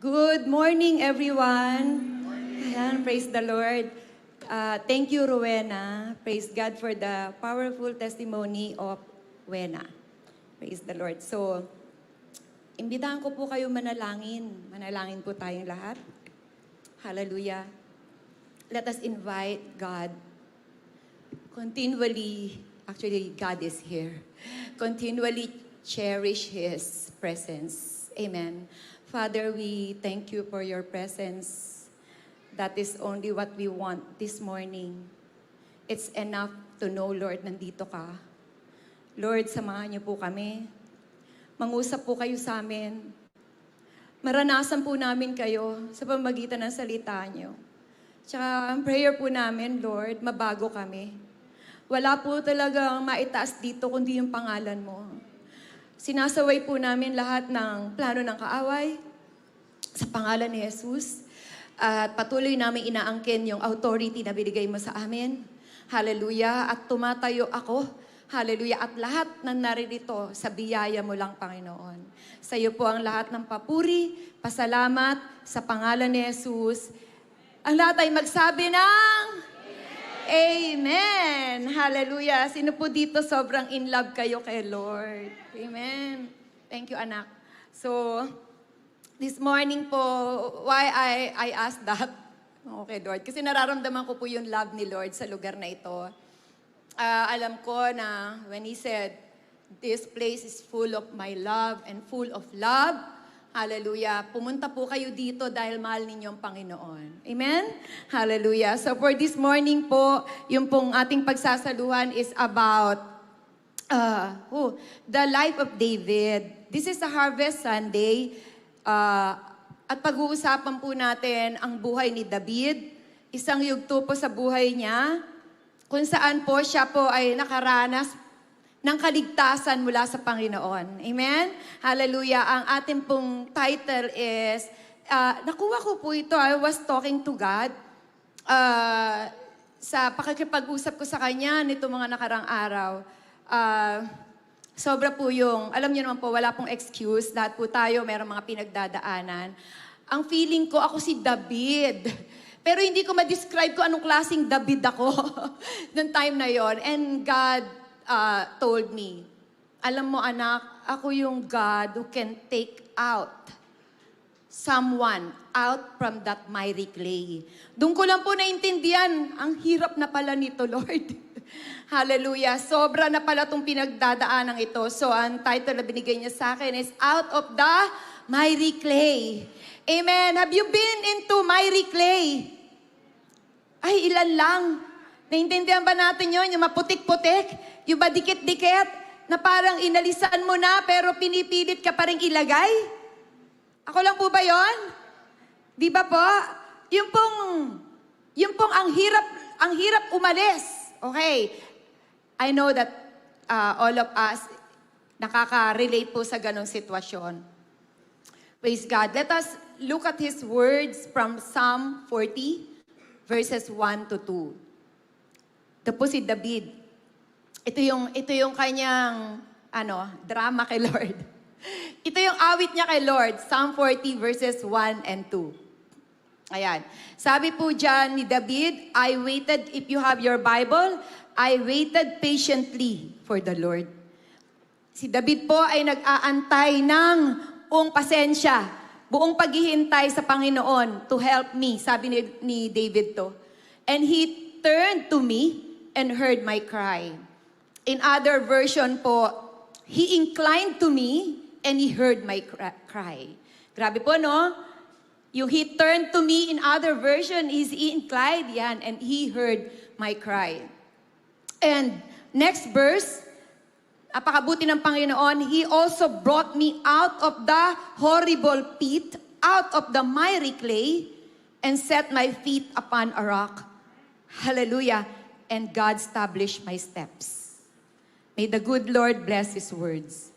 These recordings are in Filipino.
Good morning, everyone. Ayan, praise the Lord. Thank you, Rowena. Praise God for the powerful testimony of Wena. Praise the Lord. So, imbitahan ko po kayo manalangin. Manalangin po tayong lahat. Hallelujah. Let us invite God. Continually, actually, God is here. Continually cherish His presence. Amen. Father, we thank you for your presence. That is only what we want this morning. It's enough to know, Lord, nandito ka. Lord, samahan niyo po kami. Mangusap po kayo sa amin. Maranasan po namin kayo sa pamagitan ng salita niyo. Tsaka ang prayer po namin, Lord, mabago kami. Wala po talagang maitaas dito kundi yung pangalan mo. Sinasaway po namin lahat ng plano ng kaaway sa pangalan ni Jesus. At patuloy namin inaangkin yung authority na binigay mo sa amin. Hallelujah. At tumatayo ako. Hallelujah. At lahat ng naririto sa biyaya mo lang, Panginoon. Sa iyo po ang lahat ng papuri, pasalamat sa pangalan ni Jesus. Ang lahat ay magsabi ng Amen. Hallelujah. Sino po dito sobrang in love kayo kay Lord? Amen. Thank you, anak. So, this morning po, why I asked that? Okay, Lord. Kasi nararamdaman ko po yung love ni Lord sa lugar na ito. Alam ko na when He said, this place is full of my love and full of love. Hallelujah. Pumunta po kayo dito dahil mahal ninyo ang Panginoon. Amen? Hallelujah. So for this morning po, yung pong ating pagsasaluhan is about the life of David. This is a Harvest Sunday. At pag-uusapan po natin ang buhay ni David. Isang yugto po sa buhay niya kung saan po siya po ay nakaranas ng kaligtasan mula sa Panginoon. Amen? Hallelujah. Ang ating pong title is, nakuha ko po ito, I was talking to God sa pakikipag-usap ko sa Kanya nito mga nakarang araw. Sobra po yung, alam niyo naman po, wala pong excuse. Lahat po tayo, mayroong mga pinagdadaanan. Ang feeling ko, ako si David. Pero hindi ko ma-describe ko anong klaseng David ako noong time na yon. And God told me, alam mo anak, ako yung God who can take out someone out from that miry clay. Doon ko lang po naintindihan, ang hirap na pala nito, Lord. Hallelujah. Sobra na pala itong pinagdadaanan ito. So, ang title na binigay niya sa akin is Out of the Miry Clay. Amen. Have you been into miry clay? Ay, ilan lang. Naintindihan ba natin yun? Yung maputik-putik? Yung ba dikit-dikit? Na parang inalisan mo na pero pinipilit ka pa rin ilagay? Ako lang po ba yon? Di ba po? Yung pong ang hirap umalis. Okay. I know that all of us nakaka-relate po sa ganong sitwasyon. Praise God. Let us look at His words from Psalm 40, verses 1 to 2. Ito po si David. Ito yung kanyang drama kay Lord. Ito yung awit niya kay Lord. Psalm 40 verses 1 and 2. Ayan. Sabi po dyan ni David, I waited, if you have your Bible, I waited patiently for the Lord. Si David po ay nag-aantay ng buong pasensya, buong paghihintay sa Panginoon to help me. Sabi ni David to. And He turned to me and heard my cry. In other version po, He inclined to me and He heard my cry. Grabe po, no? Yung He turned to me, in other version, is He inclined, yan, and He heard my cry. And next verse, apakabuti ng Panginoon, He also brought me out of the horrible pit, out of the miry clay, and set my feet upon a rock. Hallelujah. And God established my steps. May the good Lord bless His words.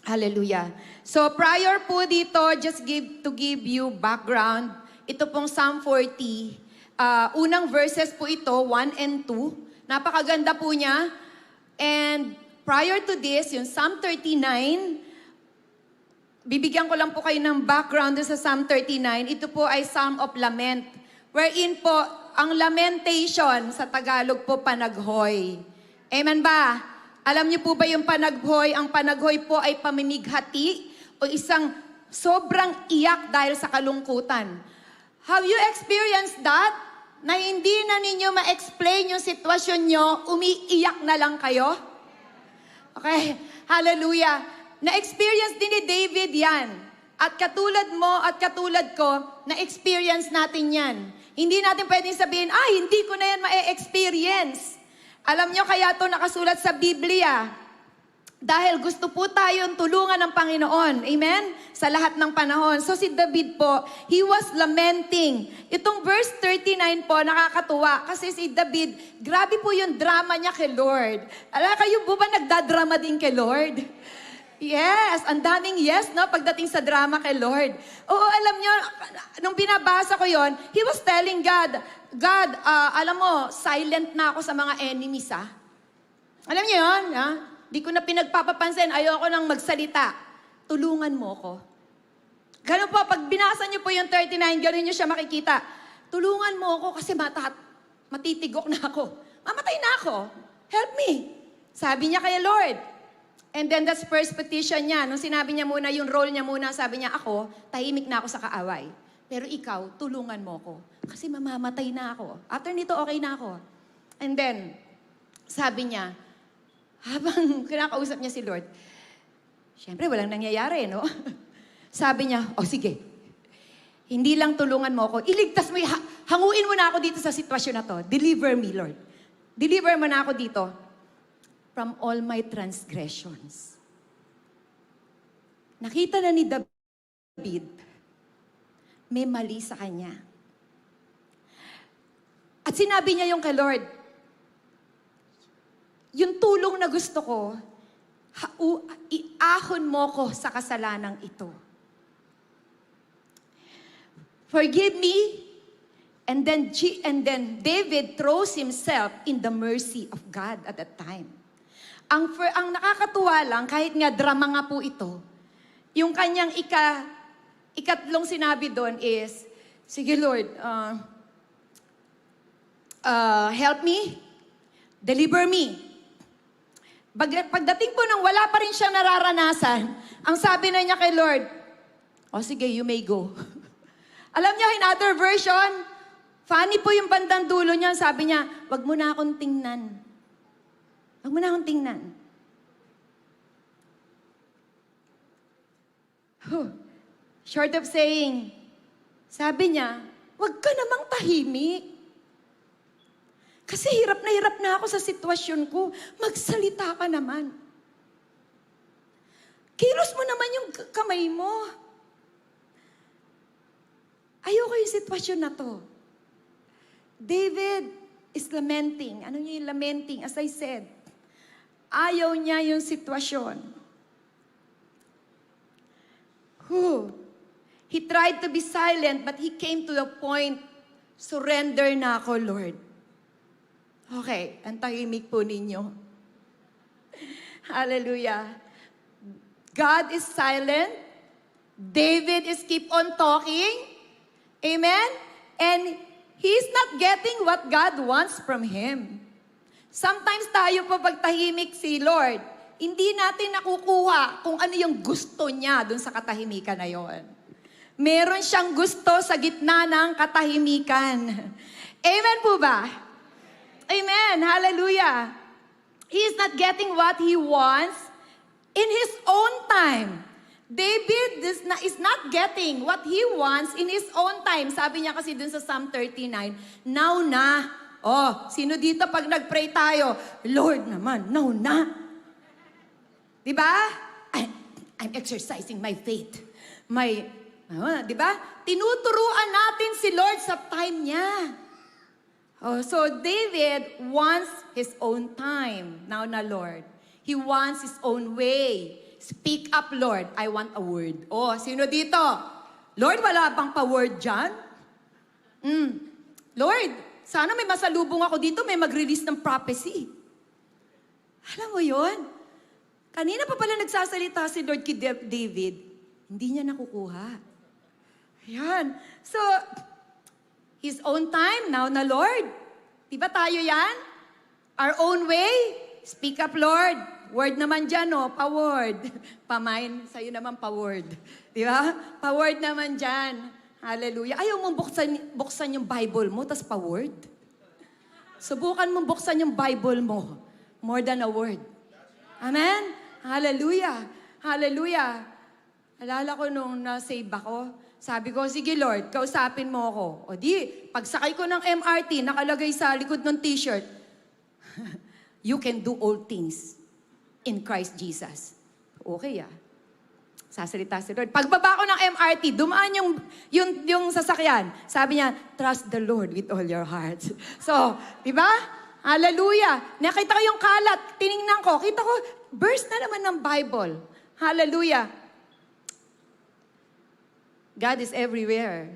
Hallelujah. So prior po dito, just to give you background, ito pong Psalm 40, unang verses po ito, 1 and 2. Napakaganda po niya. And prior to this, yung Psalm 39, bibigyan ko lang po kayo ng background dun sa Psalm 39. Ito po ay Psalm of Lament. Wherein po, ang lamentation sa Tagalog po, panaghoy. Amen ba? Alam niyo po ba yung panaghoy? Ang panaghoy po ay pamimighati o isang sobrang iyak dahil sa kalungkutan. Have you experienced that? Na hindi na ninyo ma-explain yung sitwasyon nyo, umiiyak na lang kayo? Okay, hallelujah. Na-experience din ni David yan. At katulad mo at katulad ko, na-experience natin yan. Hindi natin pwedeng sabihin, hindi ko na yan ma-experience. Alam nyo, kaya ito nakasulat sa Biblia. Dahil gusto po tayong tulungan ng Panginoon. Amen? Sa lahat ng panahon. So si David po, he was lamenting. Itong verse 39 po, nakakatuwa. Kasi si David, grabe po yung drama niya kay Lord. Kayo po ba nagdadrama din kay Lord? Yes, ang daming yes, no? Pagdating sa drama kay Lord. Oo, alam nyo, nung binabasa ko yon, he was telling God, God, alam mo, silent na ako sa mga enemies, Alam niyo yun, Di ko na pinagpapapansin, ayoko nang magsalita. Tulungan mo ko. Ganun po, pag binasa niyo po yung 39, ganun niyo siya makikita. Tulungan mo ako kasi matitigok na ako. Mamatay na ako. Help me. Sabi niya kay Lord. And then that's first petition niya. Nung sinabi niya muna, yung role niya muna, sabi niya, ako, tahimik na ako sa kaaway. Pero ikaw, tulungan mo ko. Kasi mamamatay na ako. After nito, okay na ako. And then, sabi niya, habang kinakausap niya si Lord, syempre, walang nangyayari, no? Sabi niya, sige. Hindi lang tulungan mo ako, iligtas mo, hanguin mo na ako dito sa sitwasyon na to. Deliver me, Lord. Deliver mo na ako dito from all my transgressions. Nakita na ni David, may mali sa kanya. At sinabi niya yung kay Lord, yung tulong na gusto ko, iahon mo ko sa kasalanang ito. Forgive me. And then David throws himself in the mercy of God at that time. Ang nakakatuwa lang, kahit nga drama nga po ito, yung kanyang ikatlong sinabi doon is, sige Lord, help me, deliver me. Pagdating po nang wala pa rin siyang nararanasan, ang sabi na niya kay Lord, sige, you may go. Alam niyo, in other version, funny po yung bandang dulo niya, sabi niya, wag mo na akong tingnan. Wag mo na akong tingnan. Short of saying, sabi niya, wag ka namang tahimik. Kasi hirap na ako sa sitwasyon ko. Magsalita ka naman. Kilos mo naman yung kamay mo. Ayoko yung sitwasyon na to. David is lamenting. Ano niya yung lamenting? As I said, ayaw niya yung sitwasyon. He tried to be silent, but he came to the point, surrender na ako, Lord. Okay, ang tahimik po ninyo. Hallelujah. God is silent. David is keep on talking. Amen? And he's not getting what God wants from him. Sometimes tayo po pag tahimik si Lord, hindi natin nakukuha kung ano yung gusto niya dun sa katahimikan na yon. Meron siyang gusto sa gitna ng katahimikan. Amen po ba? Amen. Hallelujah. He is not getting what he wants in his own time. David is not getting what he wants in his own time. Sabi niya kasi dun sa Psalm 39, now na. Sino dito pag nag-pray tayo? Lord naman, now na. Diba? I'm exercising my faith. Diba? Tinuturuan natin si Lord sa time niya. So David wants his own time. Now na, Lord. He wants his own way. Speak up, Lord. I want a word. Sino dito? Lord, wala bang pa-word dyan? Lord, sana may masalubong ako dito, may mag-release ng prophecy. Alam mo yon? Kanina pa pala nagsasalita si Lord kay David. Hindi niya nakukuha. Ayan. So, His own time, now na Lord. Di ba tayo yan? Our own way. Speak up, Lord. Word naman dyan, no? Pa-word. Pa-mine, sa'yo naman pa-word. Di ba? Pa-word naman dyan. Hallelujah. Ayaw mong buksan yung Bible mo, tas pa-word. Subukan mong buksan yung Bible mo. More than a word. Amen? Hallelujah. Hallelujah. Alala ko nung na-save ako, sabi ko, sige Lord, kausapin mo ako. O di, pagsakay ko ng MRT, nakalagay sa likod ng t-shirt, you can do all things in Christ Jesus. Okay Sasalita si Lord. Pagbaba ko ng MRT, dumaan yung sasakyan. Sabi niya, trust the Lord with all your heart. So, di ba? Hallelujah. Nakita ko yung kalat, tiningnan ko, kita ko, verse na naman ng Bible. Hallelujah. God is everywhere.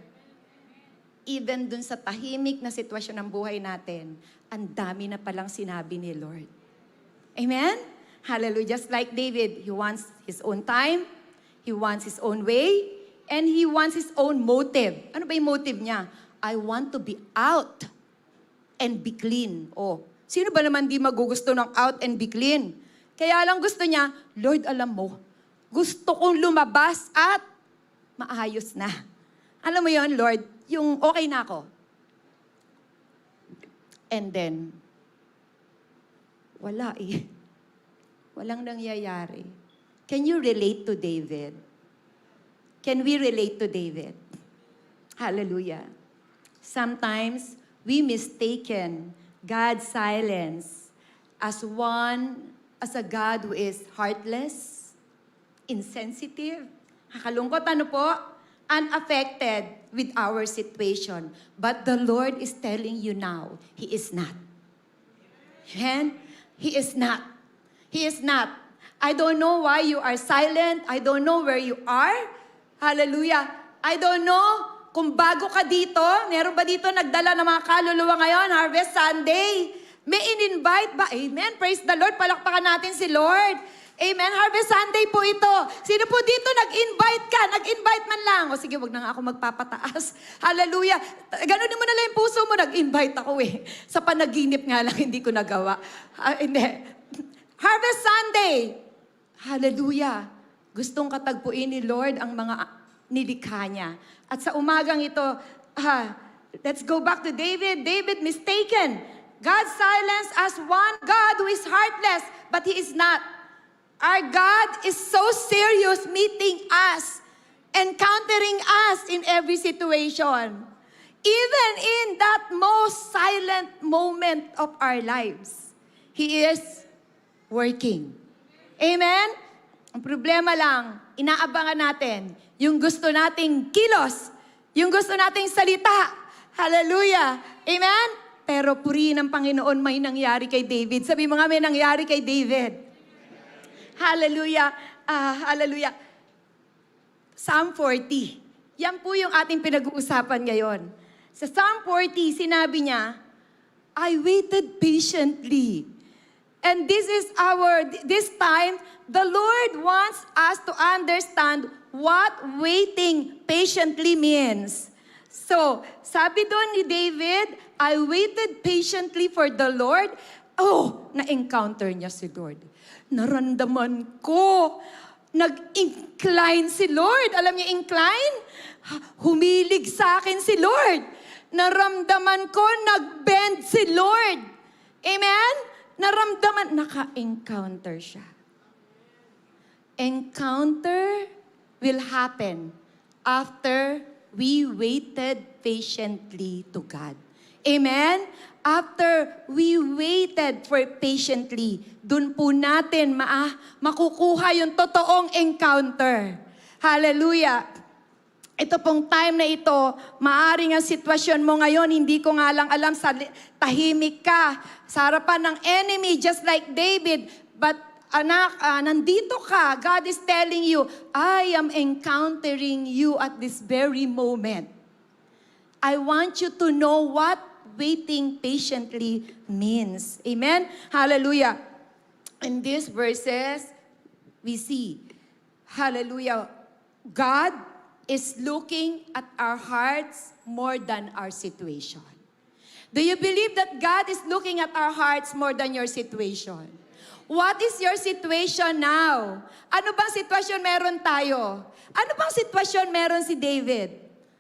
Even dun sa tahimik na sitwasyon ng buhay natin, ang dami na palang sinabi ni Lord. Amen? Hallelujah. Just like David, he wants his own time, he wants his own way, and he wants his own motive. Ano ba yung motive niya? I want to be out and be clean. Oh, sino ba naman di magugusto ng out and be clean? Kaya lang gusto niya, Lord, alam mo, gusto kong lumabas at maayos na. Alam mo yon, Lord, yung okay na ako. And then, wala Walang nangyayari. Can you relate to David? Can we relate to David? Hallelujah. Sometimes, we mistaken God's silence as a God who is heartless, insensitive, kakalungkot, ano po? Unaffected with our situation. But the Lord is telling you now, He is not. Amen? He is not. He is not. I don't know why you are silent. I don't know where you are. Hallelujah. I don't know kung bago ka dito. Meron ba dito nagdala ng mga kaluluwa ngayon? Harvest Sunday. May in-invite ba? Amen. Praise the Lord. Palakpakan natin si Lord. Amen. Harvest Sunday po ito. Sino po dito nag-invite ka? Nag-invite man lang. O sige, wag na nga ako magpapataas. Hallelujah. Ganunin mo na lang yung puso mo. Nag-invite ako Sa panaginip nga lang, hindi ko nagawa. Hindi. Harvest Sunday. Hallelujah. Gustong katagpuin ni Lord ang mga nilikha niya. At sa umagang ito, let's go back to David. David mistaken God's silence as one God who is heartless, but He is not. Our God is so serious meeting us, encountering us in every situation. Even in that most silent moment of our lives, He is working. Amen? Ang problema lang, inaabangan natin yung gusto nating kilos, yung gusto nating salita. Hallelujah. Amen? Pero purihin ng Panginoon, may nangyari kay David. Sabi mo nga, may nangyari kay David. Hallelujah. Hallelujah. Psalm 40. Yan po yung ating pinag-uusapan ngayon. Sa Psalm 40, sinabi niya, I waited patiently. And this time, the Lord wants us to understand what waiting patiently means. So, sabi doon ni David, I waited patiently for the Lord. Oh, na-encounter niya si Lord. Naramdaman ko, nag-incline si Lord. Alam niya, incline? Humilig sa akin si Lord. Naramdaman ko, nag-bend si Lord. Amen? Naramdaman, naka-encounter siya. Encounter will happen after we waited patiently to God. Amen? After we waited for patiently, dun po natin makukuha yung totoong encounter. Hallelujah. Ito pong time na ito, maaring ang sitwasyon mo ngayon, hindi ko nga lang alam, tahimik ka sa harapan ng enemy, just like David. But anak, nandito ka, God is telling you, I am encountering you at this very moment. I want you to know what waiting patiently means. Amen? Hallelujah. In these verses, we see, hallelujah, God is looking at our hearts more than our situation. Do you believe that God is looking at our hearts more than your situation? What is your situation now? Ano bang sitwasyon meron tayo? Ano bang sitwasyon meron si David?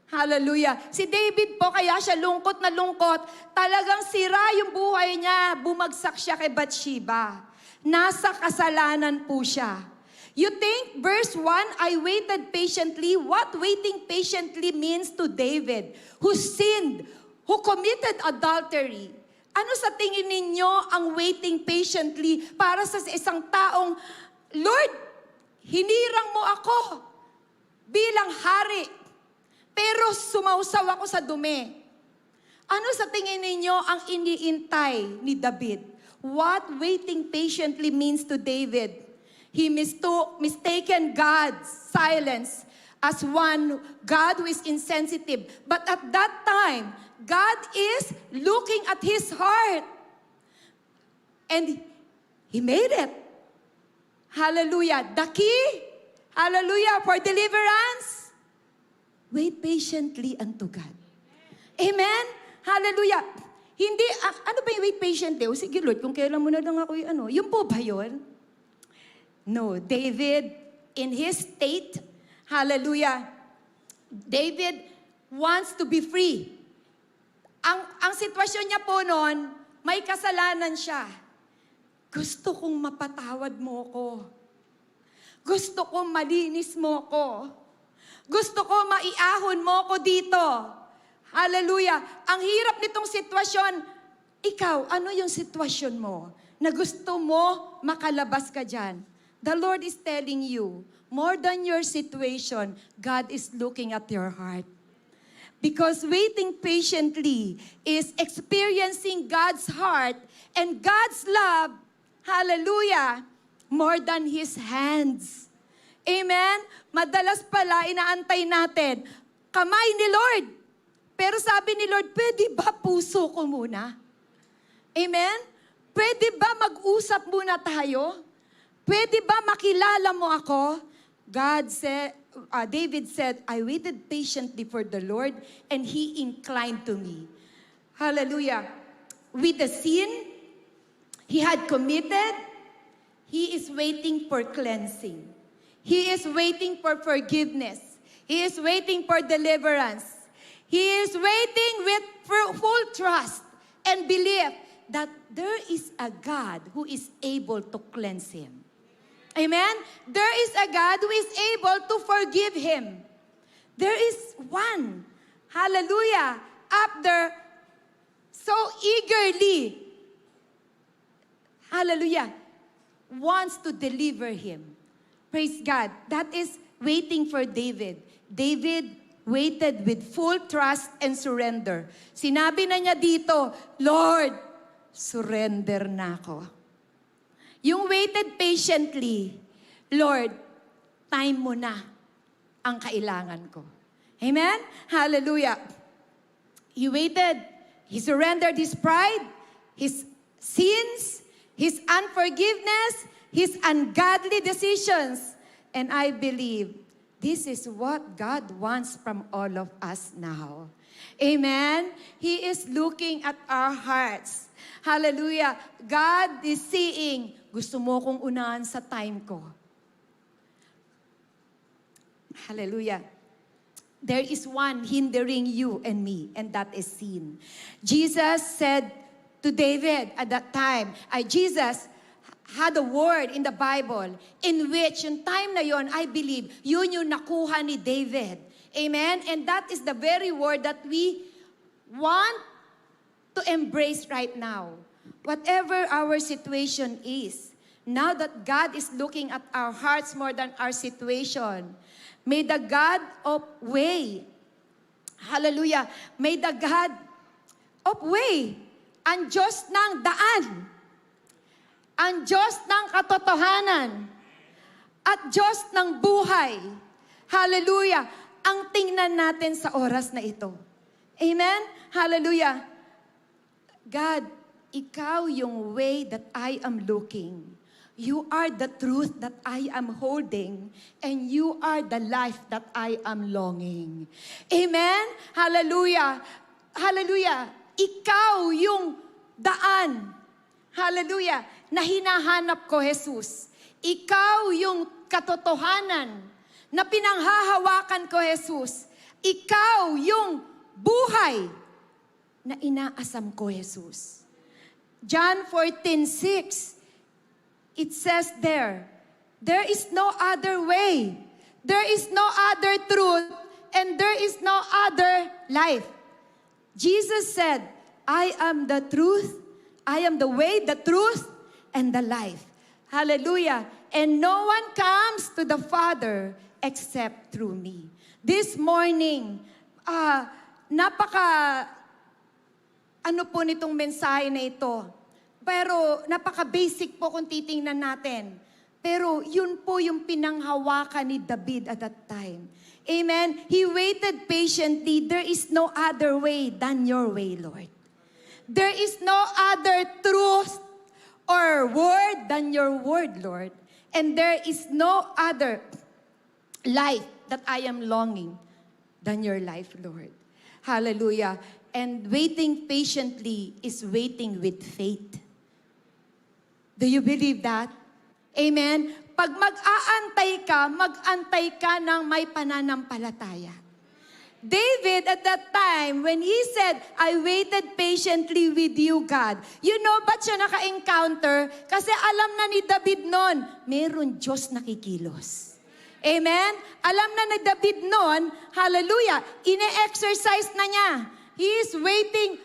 Hallelujah. Si David po, kaya siya lungkot na lungkot. Talagang sira yung buhay niya. Bumagsak siya kay Bathsheba. Nasa kasalanan po siya. You think, verse 1, I waited patiently. What waiting patiently means to David, who sinned, who committed adultery? Ano sa tingin ninyo ang waiting patiently para sa isang taong, Lord, hinirang mo ako bilang hari, pero sumausaw ako sa dumi. Ano sa tingin ninyo ang iniintay ni David? What waiting patiently means to David? He mistaken God's silence as God who is insensitive. But at that time, God is looking at his heart. And he made it. Hallelujah. The key, hallelujah, for deliverance, wait patiently unto God. Amen? Hallelujah. Hindi, ano ba yung wait patiently? O sige Lord, kung kailan mo na lang ako yung po ba yun? No, David, in his state, hallelujah, David wants to be free. Ang sitwasyon niya po noon, may kasalanan siya. Gusto kong mapatawad mo ko. Gusto kong malinis mo ko. Gusto ko maiahon mo ko dito. Hallelujah. Ang hirap nitong sitwasyon. Ikaw, ano yung sitwasyon mo na gusto mo makalabas ka dyan? The Lord is telling you, more than your situation, God is looking at your heart. Because waiting patiently is experiencing God's heart and God's love, hallelujah, more than His hands. Amen? Madalas pala, inaantay natin, kamay ni Lord. Pero sabi ni Lord, pwede ba puso ko muna? Amen? Pwede ba mag-usap muna tayo? Pwede ba makilala mo ako? David said, I waited patiently for the Lord and He inclined to me. Hallelujah. With the sin he had committed, he is waiting for cleansing. He is waiting for forgiveness. He is waiting for deliverance. He is waiting with full trust and belief that there is a God who is able to cleanse him. Amen? There is a God who is able to forgive him. There is one, hallelujah, up there so eagerly, hallelujah, wants to deliver him. Praise God. That is waiting for David. David waited with full trust and surrender. Sinabi na niya dito, Lord, surrender na ako. Yung waited patiently, Lord, time mo na ang kailangan ko. Amen? Hallelujah. He waited. He surrendered his pride, his sins, his unforgiveness, his ungodly decisions. And I believe this is what God wants from all of us now. Amen? He is looking at our hearts. Hallelujah. God is seeing, gusto mo kong unahan sa time ko. Hallelujah. There is one hindering you and me, and that is sin. Jesus said to David at that time, Jesus had a word in the Bible in which yung time na yon, I believe, yun yung nakuha ni David. Amen? And that is the very word that we want to embrace right now. Whatever our situation is, now that God is looking at our hearts more than our situation, may the God of way, hallelujah, may the God of way, ang Diyos ng daan, ang Diyos ng katotohanan, at Diyos ng buhay, hallelujah, ang tingnan natin sa oras na ito. Amen? Hallelujah. God, Ikaw yung way that I am looking. You are the truth that I am holding, and you are the life that I am longing. Amen? Hallelujah. Hallelujah. Ikaw yung daan. Hallelujah. Na hinahanap ko, Jesus. Ikaw yung katotohanan na pinanghahawakan ko, Jesus. Ikaw yung buhay na inaasam ko, Jesus. John 14:6. It says there is no other way, there is no other truth, and there is no other life. Jesus said, I am the truth, I am the way, the truth, and the life. Hallelujah. And no one comes to the Father except through me. This morning, ano po nitong mensahe na ito. Pero napaka-basic po kung titingnan natin. Pero yun po yung pinanghawakan ni David at that time. Amen? He waited patiently. There is no other way than your way, Lord. There is no other truth or word than your word, Lord. And there is no other life that I am longing than your life, Lord. Hallelujah. And waiting patiently is waiting with faith. Do you believe that? Amen? Pag mag-aantay ka ng may pananampalataya. David at that time, when he said, I waited patiently with you, God. You know ba't siya naka-encounter? Kasi alam na ni David noon, meron Diyos nakikilos. Amen? Alam na ni David noon, hallelujah, ine-exercise na niya. He is waiting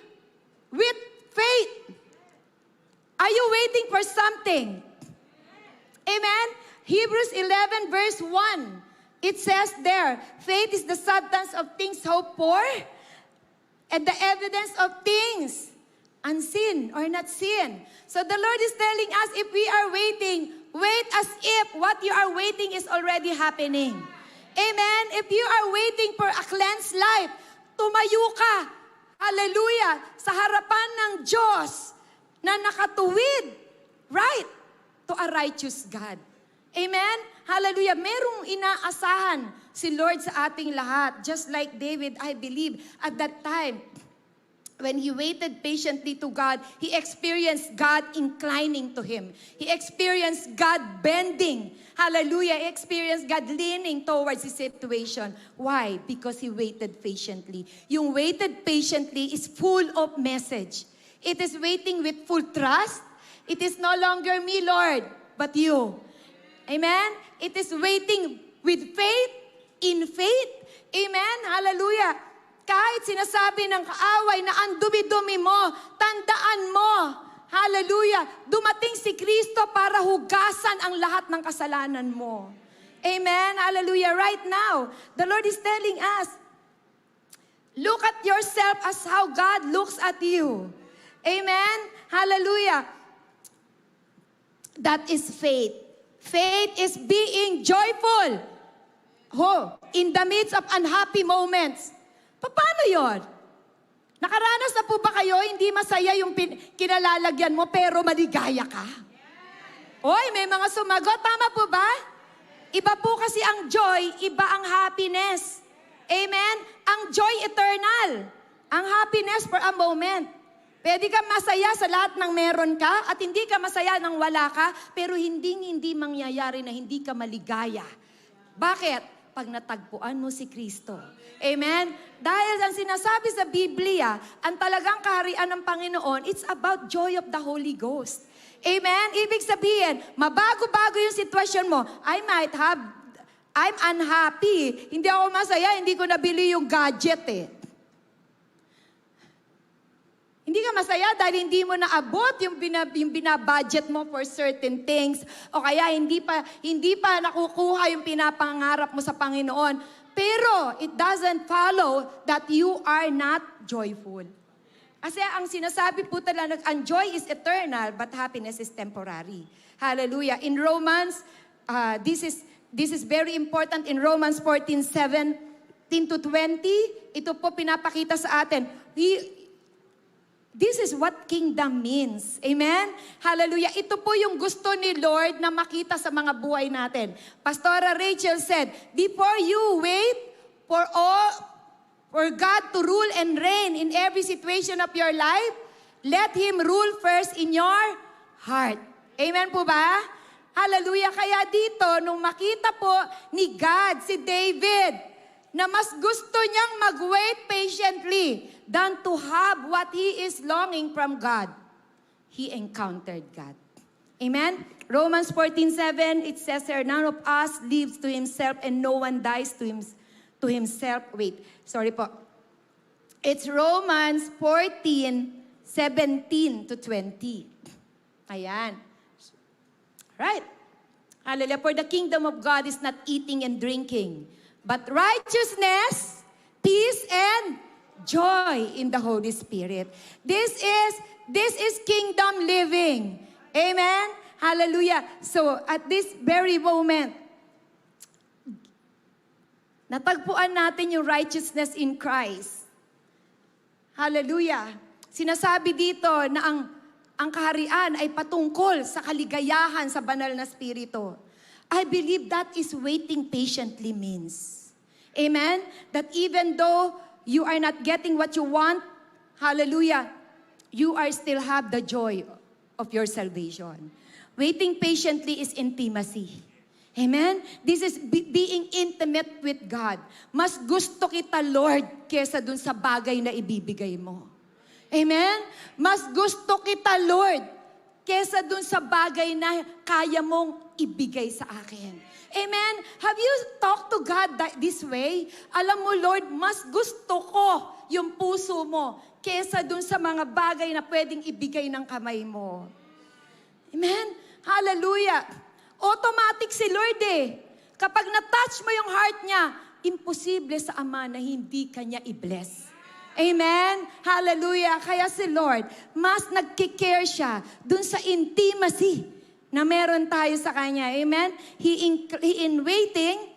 with faith. Are you waiting for something? Amen? Hebrews 11 verse 1. It says there, faith is the substance of things hoped for and the evidence of things unseen or not seen. So the Lord is telling us, if we are waiting, wait as if what you are waiting is already happening. Amen? If you are waiting for a cleansed life, tumayo ka, hallelujah, sa harapan ng Diyos na nakatuwid, right, to a righteous God. Amen? Hallelujah. Merong inaasahan si Lord sa ating lahat. Just like David, I believe, at that time, when he waited patiently to God, he experienced God inclining to him. He experienced God bending. Hallelujah. He experienced God leaning towards his situation. Why? Because he waited patiently. Yung waited patiently is full of message. It is waiting with full trust. It is no longer me, Lord, but you. Amen? It is waiting with faith, in faith. Amen? Hallelujah. Kahit sinasabi ng kaaway na ang dumi-dumi mo, tandaan mo, hallelujah, dumating si Kristo para hugasan ang lahat ng kasalanan mo. Amen? Hallelujah. Right now, the Lord is telling us, look at yourself as how God looks at you. Amen? Hallelujah. That is faith. Faith is being joyful. In the midst of unhappy moments. Paano yon? Nakaranas na po ba kayo, hindi masaya yung kinalalagyan mo, pero maligaya ka? Oy, may mga sumagot. Tama po ba? Iba po kasi ang joy, iba ang happiness. Amen? Ang joy eternal. Ang happiness for a moment. Pwede ka masaya sa lahat ng meron ka at hindi ka masaya nang wala ka, pero hindi mangyayari na hindi ka maligaya. Bakit? Pag natagpuan mo si Kristo. Amen? Dahil ang sinasabi sa Biblia, ang talagang kaharian ng Panginoon, it's about joy of the Holy Ghost. Amen? Ibig sabihin, mabago-bago yung sitwasyon mo. I'm unhappy. Hindi ako masaya, hindi ko nabili yung gadget eh. Hindi ka masaya dahil hindi mo naabot yung binabudget mo for certain things o kaya hindi pa nakukuha yung pinapangarap mo sa Panginoon. Pero it doesn't follow that you are not joyful. Kasi ang sinasabi po talaga, ang joy is eternal but happiness is temporary. Hallelujah. In Romans, this is very important in Romans 14:17 to 20. Ito po pinapakita sa atin. This is what kingdom means. Amen? Hallelujah. Ito po yung gusto ni Lord na makita sa mga buhay natin. Pastora Rachel said, before you wait for God to rule and reign in every situation of your life, let Him rule first in your heart. Amen po ba? Hallelujah. Kaya dito, nung makita po ni God si David, na mas gusto niyang mag-wait patiently than to have what he is longing from God, he encountered God. Amen? Romans 14:7, it says here, none of us lives to himself and no one dies to himself. Wait, sorry po. It's Romans 14:17 to 20. Ayan. Right. Hallelujah. For the kingdom of God is not eating and drinking, but righteousness, peace, and joy in the Holy Spirit. This is kingdom living. Amen? Hallelujah. So, at this very moment, natagpuan natin yung righteousness in Christ. Hallelujah. Sinasabi dito na ang kaharian ay patungkol sa kaligayahan sa banal na spirito. I believe that is waiting patiently means. Amen? That even though you are not getting what you want, hallelujah, you are still have the joy of your salvation. Waiting patiently is intimacy. Amen? This is being intimate with God. Mas gusto kita, Lord, kesa dun sa bagay na ibibigay mo. Amen? Mas gusto kita, Lord, kesa dun sa bagay na kaya mong ibigay sa akin. Amen? Have you talked to God this way? Alam mo, Lord, mas gusto ko yung puso mo kesa dun sa mga bagay na pwedeng ibigay ng kamay mo. Amen? Hallelujah. Automatic si Lord eh. Kapag na-touch mo yung heart niya, imposible sa Ama na hindi kanya i-bless. Amen? Hallelujah. Kaya si Lord, mas nagkikare siya dun sa intimacy na meron tayo sa Kanya. Amen? In waiting,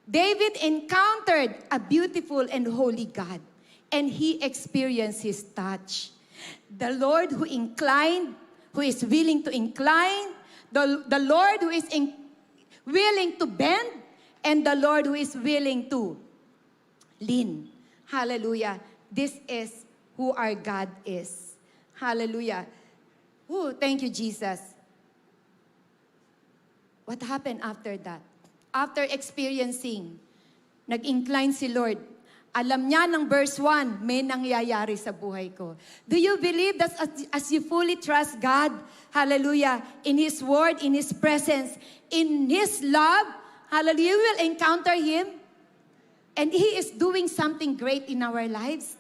David encountered a beautiful and holy God, and he experienced His touch. The Lord who is willing to incline, the Lord who is willing to bend, and the Lord who is willing to lean. Hallelujah. This is who our God is. Hallelujah. Ooh, thank you, Jesus. What happened after that? After experiencing, nag-incline si Lord. Alam niya ng verse 1, may nangyayari sa buhay ko. Do you believe that as you fully trust God, hallelujah, in His Word, in His presence, in His love, hallelujah, you will encounter Him? And He is doing something great in our lives.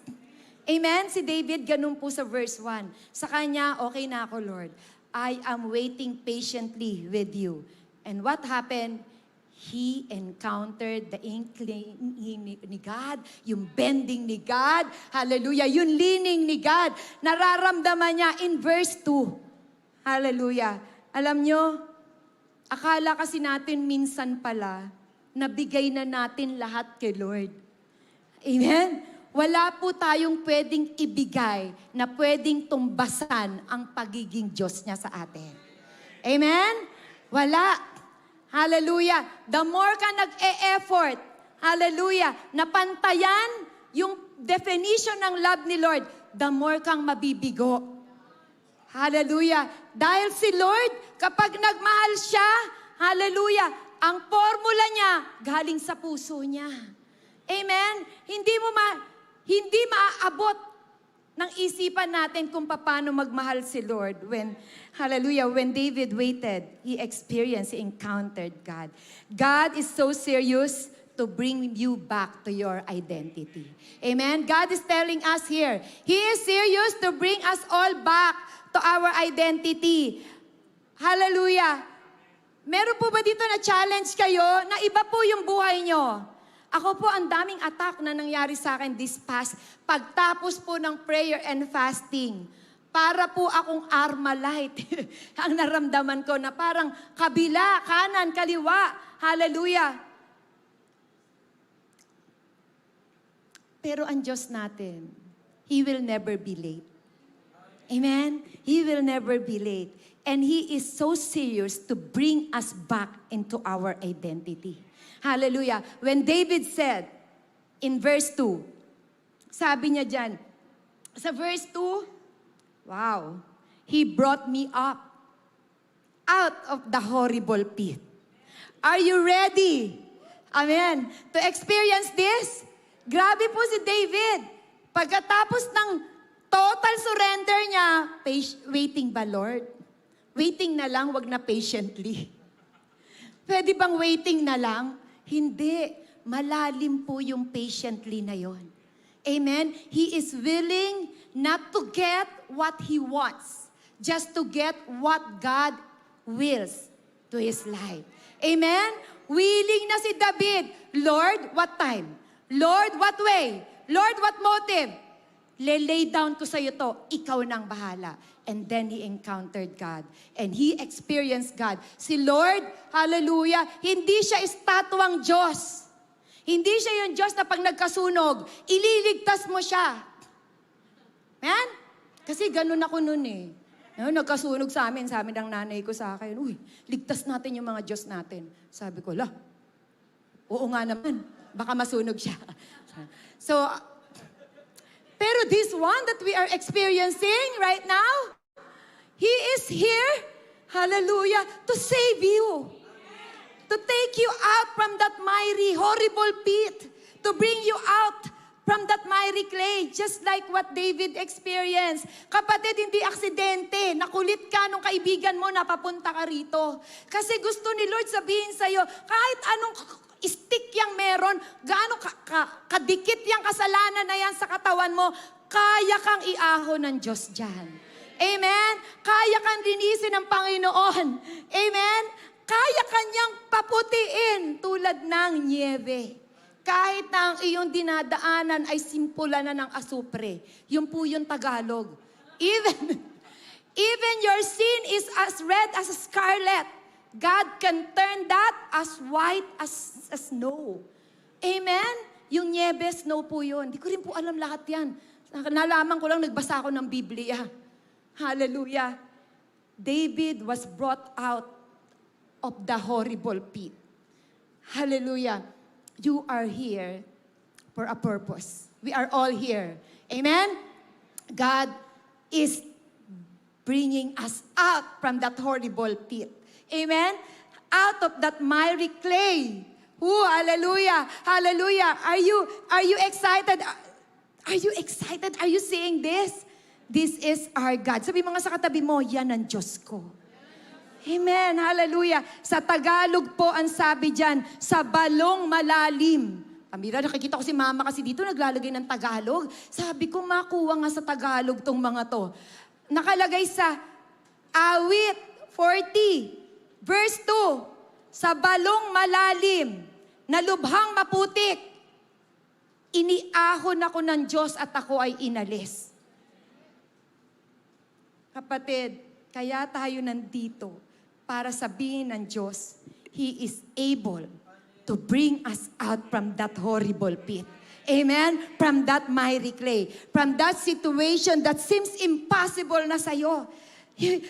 Amen? Si David, ganun po sa verse 1. Sa kanya, okay na ako, Lord. I am waiting patiently with you. And what happened? He encountered the inclining ni God, yung bending ni God, hallelujah, yung leaning ni God. Nararamdaman niya in verse 2. Hallelujah. Alam nyo, akala kasi natin minsan pala, nabigay na natin lahat kay Lord. Amen? Wala po tayong pwedeng ibigay na pwedeng tumbasan ang pagiging Diyos niya sa atin. Amen? Wala. Hallelujah. The more ka nag-e-effort, hallelujah, napantayan yung definition ng love ni Lord, the more kang mabibigo. Hallelujah. Dahil si Lord, kapag nagmahal siya, hallelujah, ang formula niya, galing sa puso niya. Amen? Hindi maaabot ng isipan natin kung paano magmahal si Lord. When David waited, he encountered God. God is so serious to bring you back to your identity. Amen? God is telling us here, He is serious to bring us all back to our identity. Hallelujah. Meron po ba dito na challenge kayo na iba po yung buhay nyo? Ako po, ang daming attack na nangyari sa akin this past pagtapos po ng prayer and fasting. Para po akong Armalite. Ang naramdaman ko na parang kabila, kanan, kaliwa. Hallelujah. Pero ang Diyos natin, He will never be late. Amen? He will never be late. And He is so serious to bring us back into our identity. Hallelujah. When David said in verse 2, sabi niya dyan, sa verse 2, wow, He brought me up out of the horrible pit. Are you ready? Amen. To experience this? Grabe po si David. Pagkatapos ng total surrender niya, waiting ba, Lord? Waiting na lang, wag na patiently. Pwede bang waiting na lang? Hindi. Malalim po yung patiently na yon. Amen? He is willing not to get what he wants, just to get what God wills to his life. Amen? Willing na si David. Lord, what time? Lord, what way? Lord, what motive? Lay down ko sa'yo to. Ikaw nang bahala. And then he encountered God. And he experienced God. Si Lord, hallelujah, hindi siya estatwang Diyos. Hindi siya yung Diyos na pag nagkasunog, ililigtas mo siya. Amen? Kasi ganun ako nun eh. Nagkasunog sa amin ng nanay ko sa akin, uy, ligtas natin yung mga Diyos natin. Sabi ko, oo nga naman, baka masunog siya. So, pero this one that we are experiencing right now, He is here, hallelujah, to save you. To take you out from that miry, horrible pit. To bring you out from that miry clay, just like what David experienced. Kapatid, hindi aksidente. Nakulit ka nung kaibigan mo na papunta ka rito. Kasi gusto ni Lord sabihin sa'yo, kahit anong stick yang meron, gaano kadikit yang kasalanan na yan sa katawan mo, kaya kang iahon ng Diyos dyan. Amen? Kaya kang linisin ng Panginoon. Amen? Kaya kanyang paputiin tulad ng niebe. Kahit na ang iyong dinadaanan ay simpulan na ng asupre. Yun po yung Tagalog. Even your sin is as red as scarlet. God can turn that as white as snow. Amen? Yung niebe, snow po yun. Hindi ko rin po alam lahat yan. Nalaman ko lang, nagbasa ako ng Biblia. Hallelujah. David was brought out of the horrible pit. Hallelujah. You are here for a purpose. We are all here. Amen? God is bringing us out from that horrible pit. Amen? Out of that miry clay. Hallelujah. Hallelujah. Are you excited? Are you excited? Are you seeing this? This is our God. Sabi mga sa katabi mo, yan ang Diyos ko. Amen. Hallelujah. Sa Tagalog po ang sabi dyan, sa balong malalim. Amira, nakikita ko si Mama kasi dito naglalagay ng Tagalog. Sabi ko, makuha nga sa Tagalog tong mga to. Nakalagay sa Awit 40, verse 2, sa balong malalim, na lubhang maputik, iniahon ako ng Diyos at ako ay inalis. Kapatid, kaya tayo nandito para sabihin ng Diyos, He is able to bring us out from that horrible pit. Amen? From that miry clay. From that situation that seems impossible na sa'yo.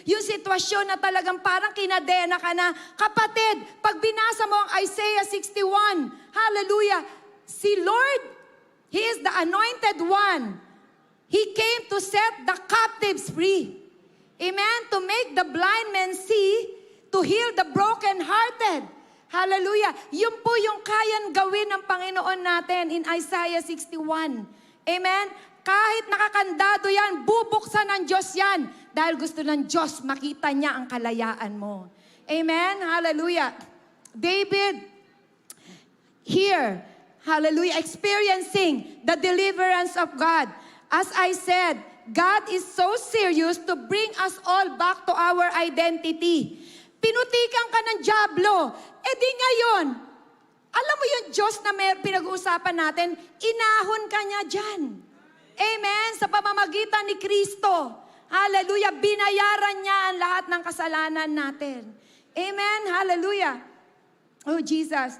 Yung sitwasyon na talagang parang kinadena ka na. Kapatid, pag binasa mo ang Isaiah 61, hallelujah, si Lord, He is the anointed one. He came to set the captives free. Amen? To make the blind men see, to heal the broken-hearted. Hallelujah. Yun po yung kayang gawin ng Panginoon natin in Isaiah 61. Amen? Kahit nakakandado yan, bubuksan ng Diyos yan. Dahil gusto ng Diyos makita niya ang kalayaan mo. Amen? Hallelujah. David, here, hallelujah, experiencing the deliverance of God. As I said, God is so serious to bring us all back to our identity. Pinutikan ka ng dyablo. E di ngayon, alam mo yung Diyos na may pinag-uusapan natin, inahon ka niya dyan. Amen? Sa pamamagitan ni Kristo. Hallelujah. Binayaran niya ang lahat ng kasalanan natin. Amen? Hallelujah. Oh, Jesus.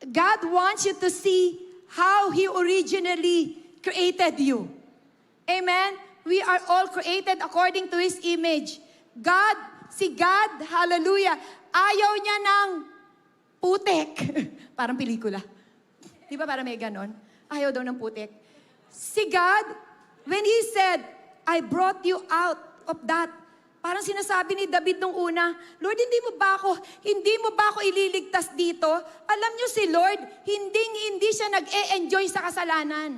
God wants you to see how He originally created you. Amen? we are all created according to His image. Si God, hallelujah, ayaw niya ng putik. Parang pelikula. Di ba parang may ganon? Ayaw daw ng putik. Si God, when He said, I brought you out of that, parang sinasabi ni David nung una, Lord, hindi mo ba ako ililigtas dito? Alam niyo si Lord, hindi siya nag-e-enjoy sa kasalanan.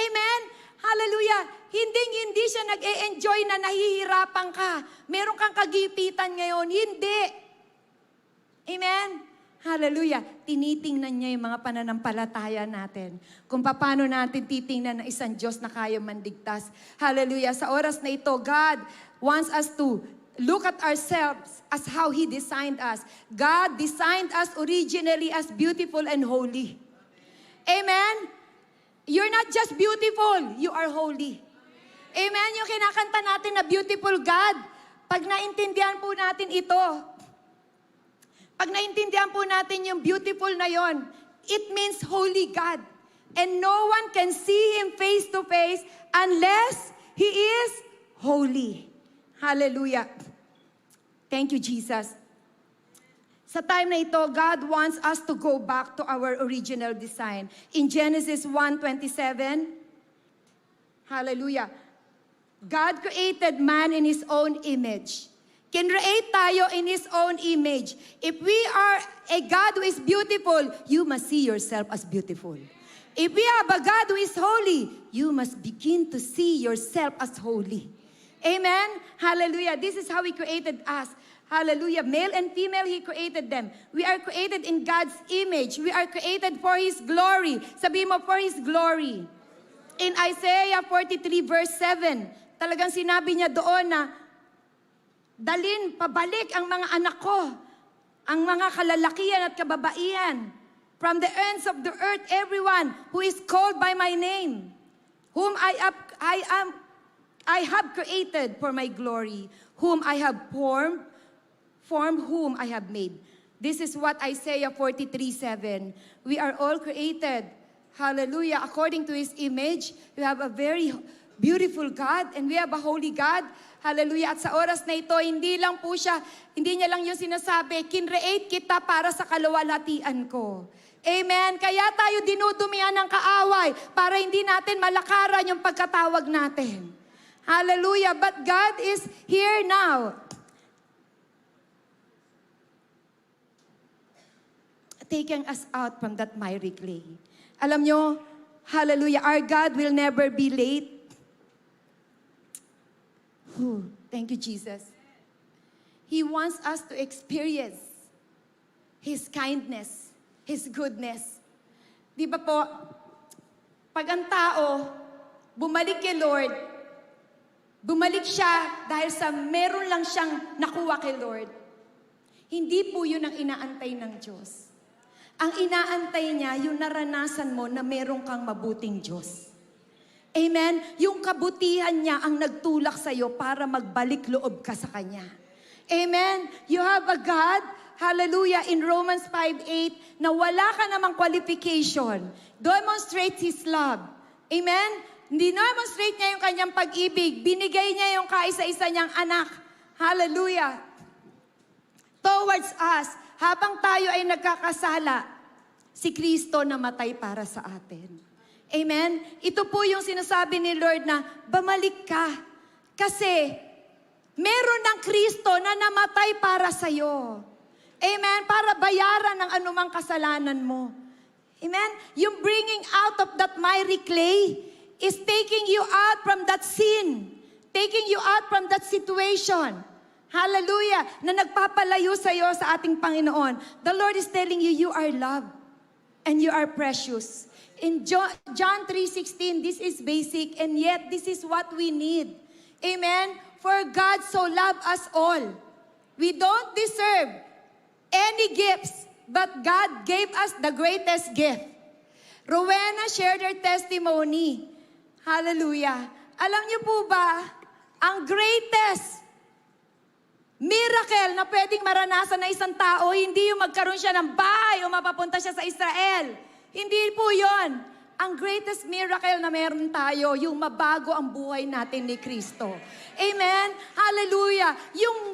Amen? Hallelujah. Hindi siya nag-e-enjoy na nahihirapan ka. Meron kang kagipitan ngayon. Hindi. Amen? Hallelujah. Tinitingnan niya yung mga pananampalataya natin. Kung paano natin titingnan ng isang Diyos na kaya mandigtas. Hallelujah. Sa oras na ito, God wants us to look at ourselves as how He designed us. God designed us originally as beautiful and holy. Amen? You're not just beautiful, you are holy. Amen? Yung kinakanta natin na beautiful God, pag naintindihan po natin ito, pag naintindihan po natin yung beautiful na yon, it means holy God. And no one can see Him face to face unless He is holy. Hallelujah. Thank you, Jesus. Sa time na ito, God wants us to go back to our original design. In Genesis 1:27, hallelujah, God created man in His own image. Kinreate tayo in His own image. If we are a God who is beautiful, you must see yourself as beautiful. If we have a God who is holy, you must begin to see yourself as holy. Amen? Hallelujah. This is how He created us. Hallelujah. Male and female, He created them. We are created in God's image. We are created for His glory. Sabihin mo, for His glory. In Isaiah 43 verse 7, talagang sinabi niya doon na, pabalik ang mga anak ko, ang mga kalalakihan at kababaihan, from the ends of the earth, everyone who is called by my name, whom I have created for my glory, whom I have formed, whom I have made. This is what Isaiah 43:7. We are all created, hallelujah, according to His image. We have a very beautiful God and we have a holy God. Hallelujah. At sa oras na ito, hindi niya lang yung sinasabi, kinreate kita para sa kaluwalhatian ko. Amen. Kaya tayo dinudumihan ng kaaway para hindi natin malakaran yung pagkatawag natin. Hallelujah. But God is here now. Taking us out from that miry clay. Alam nyo, hallelujah, our God will never be late. Thank you, Jesus. He wants us to experience His kindness, His goodness. Di ba po, pag ang tao bumalik kay Lord, bumalik siya dahil sa meron lang siyang nakuha kay Lord. Hindi po yun ang inaantay ng Diyos. Ang inaantay niya, yung naranasan mo na meron kang mabuting Diyos. Amen? Yung kabutihan niya ang nagtulak sa'yo para magbalik loob ka sa Kanya. Amen? You have a God, hallelujah, in Romans 5:8, na wala ka namang qualification. Demonstrate His love. Amen? Demonstrate niya yung Kanyang pag-ibig. Binigay niya yung kaisa-isa niyang anak. Hallelujah. Towards us, habang tayo ay nagkakasala, si Kristo namatay para sa atin. Amen? Ito po yung sinasabi ni Lord na, bumalik ka. Kasi, meron ng Kristo na namatay para sa'yo. Amen? Para bayaran ng anumang kasalanan mo. Amen? Yung bringing out of that miry clay is taking you out from that sin. Taking you out from that situation. Hallelujah! Na nagpapalayo sa'yo sa ating Panginoon. The Lord is telling you, you are loved. And you are precious. In John 3:16, this is basic, and yet this is what we need. Amen? For God so loved us all. We don't deserve any gifts, but God gave us the greatest gift. Rowena shared her testimony. Hallelujah. Alam niyo po ba, ang greatest miracle na pwedeng maranasan ng isang tao, hindi yung magkaroon siya ng bahay o mapapunta siya sa Israel. Hindi po yon. Ang greatest miracle na meron tayo, yung mabago ang buhay natin ni Kristo. Amen? Hallelujah! Yung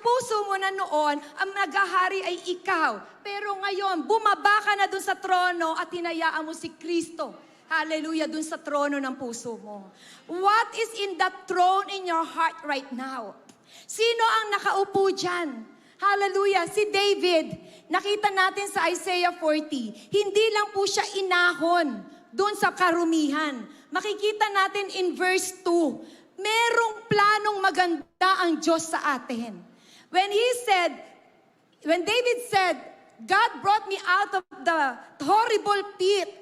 puso mo na noon, ang naghahari ay ikaw. Pero ngayon, bumaba ka na dun sa trono at hinayaan mo si Kristo. Hallelujah, dun sa trono ng puso mo. What is in that throne in your heart right now? Sino ang nakaupo dyan? Hallelujah, si David. Nakita natin sa Isaiah 40, hindi lang po siya inahon doon sa karumihan. Makikita natin in verse 2, merong planong maganda ang Diyos sa atin. When David said, God brought me out of the horrible pit.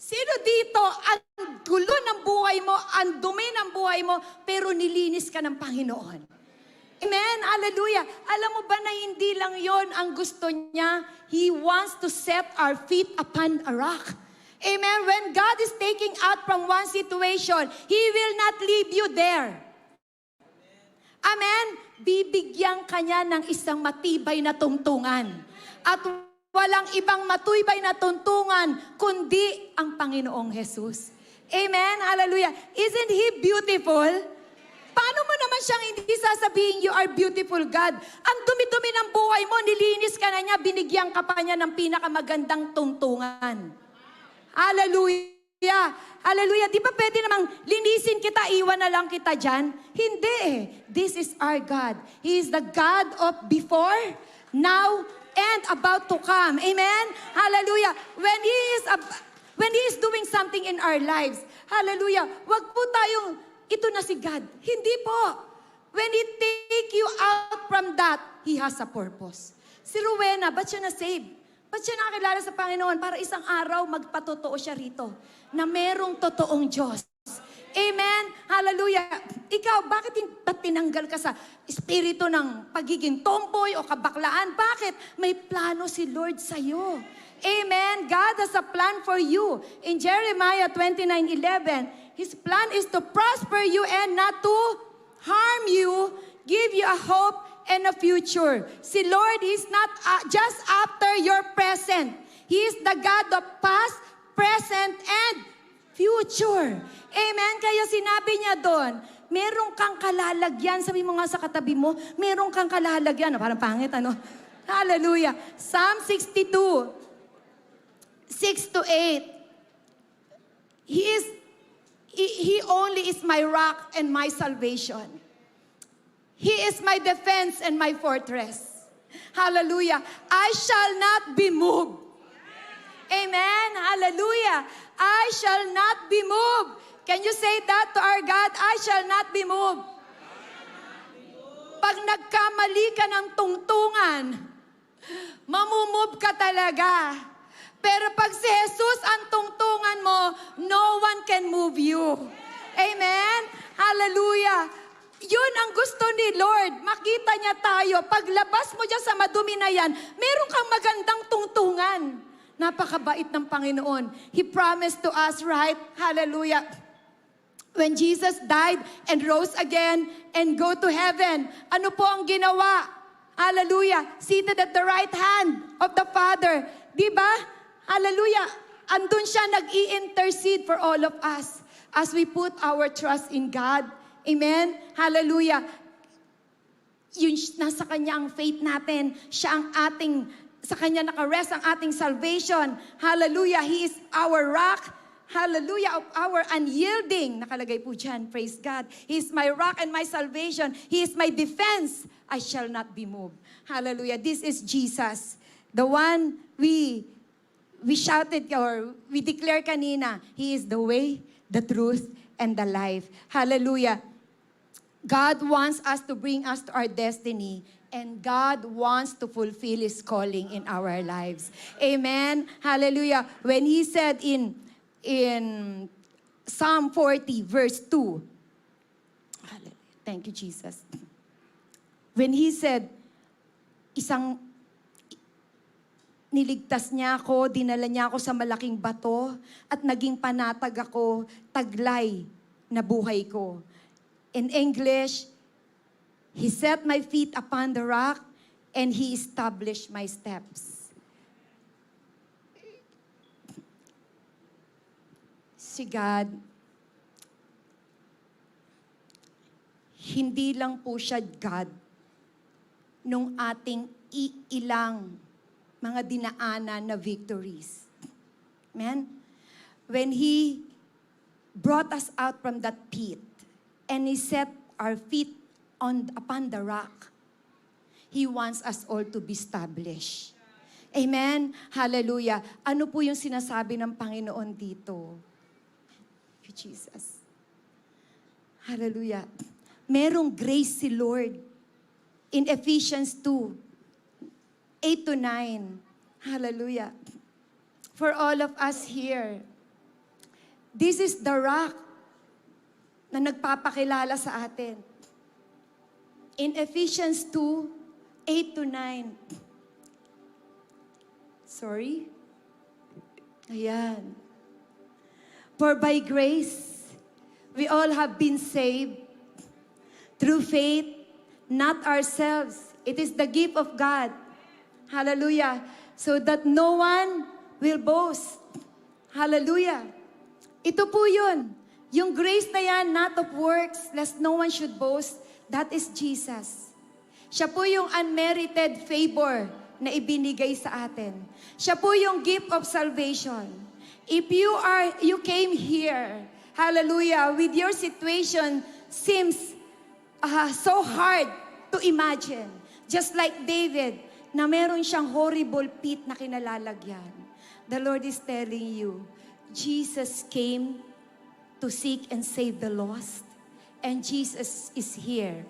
Sino dito, ang gulo ng buhay mo, ang dumi ng buhay mo, pero nilinis ka ng Panginoon? Amen? Hallelujah. Alam mo ba na hindi lang yon ang gusto niya? He wants to set our feet upon a rock. Amen? When God is taking out from one situation, He will not leave you there. Amen? Bibigyan ka niya ng isang matibay na tungtungan. At walang ibang matibay na tungtungan, kundi ang Panginoong Jesus. Amen? Hallelujah. Isn't He beautiful? Paano mo naman siyang hindi sasabihin, you are beautiful, God? Ang dumi-dumi ng buhay mo, nilinis ka na niya, binigyan ka pa niya ng pinakamagandang tungtungan. Hallelujah! Hallelujah! Di ba pwede namang linisin kita, iwan na lang kita dyan? Hindi eh. This is our God. He is the God of before, now, and about to come. Amen? Hallelujah! When He is doing something in our lives, hallelujah, wag po tayong ito na si God. Hindi po. When He take you out from that, He has a purpose. Si Rowena, ba't siya na-save? Ba't siya nakakilala sa Panginoon? Para isang araw, magpatotoo siya rito na merong totoong Diyos. Amen? Hallelujah. Ikaw, bakit tinanggal ka sa espiritu ng pagiging tomboy o kabaklaan? Bakit? May plano si Lord sa'yo. Amen? God has a plan for you. In Jeremiah 29:11, His plan is to prosper you and not to harm you, give you a hope and a future. Si Lord is not just after your present. He is the God of past, present, and future. Amen? Kaya sinabi niya doon, merong kang kalalagyan. Sabi mo nga sa katabi mo, merong kang kalalagyan. Parang pangit, ano? Hallelujah. Psalm 62, 6-8. He only is my rock and my salvation. He is my defense and my fortress. Hallelujah. I shall not be moved. Amen. Hallelujah. I shall not be moved. Can you say that to our God? I shall not be moved. Pag nagkamali ka ng tungtungan, mamumove ka talaga. Pero pag si Jesus ang tungtungan mo, no one can move you. Amen? Hallelujah. Yun ang gusto ni Lord. Makita niya tayo. Paglabas mo dyan sa madumi na yan, meron kang magandang tungtungan. Napakabait ng Panginoon. He promised to us, right? Hallelujah. When Jesus died and rose again and go to heaven, ano po ang ginawa? Hallelujah. Seated at the right hand of the Father. Diba? Hallelujah. Andun siya nag-i-intercede for all of us as we put our trust in God. Amen? Hallelujah. Yun, nasa Kanya ang faith natin. Siya ang sa Kanya nakarest ang ating salvation. Hallelujah. He is our rock. Hallelujah. Of our unyielding. Nakalagay po dyan. Praise God. He is my rock and my salvation. He is my defense. I shall not be moved. Hallelujah. This is Jesus. The one we shouted or we declare kanina, He is the way, the truth, and the life. Hallelujah. God wants us to bring us to our destiny, and God wants to fulfill His calling in our lives. Amen. Hallelujah. When He said in Psalm 40, verse 2, thank you, Jesus. When He said, niligtas niya ako, dinala niya ako sa malaking bato, at naging panatag ako, taglay na buhay ko. In English, He set my feet upon the rock, and He established my steps. si God, hindi lang po siya God nung ating ilang mga dinaanan na victories. Amen? When He brought us out from that pit and He set our feet upon the rock, He wants us all to be established. Amen? Hallelujah. Ano po yung sinasabi ng Panginoon dito? Thank you, Jesus. Hallelujah. Merong grace si Lord in Ephesians 2, 8 to 9. Hallelujah. For all of us here, this is the rock na nagpapakilala sa atin. In Ephesians 2, 8 to 9. Sorry. Ayan. For by grace, we all have been saved through faith, not ourselves. It is the gift of God. Hallelujah. So that no one will boast. Hallelujah. Ito po yun. Yung grace na yan, not of works, lest no one should boast. That is Jesus. Siya po yung unmerited favor na ibinigay sa atin. Siya po yung gift of salvation. If you came here, hallelujah, with your situation seems so hard to imagine. Just like David, na meron siyang horrible pit na kinalalagyan. The Lord is telling you, Jesus came to seek and save the lost. And Jesus is here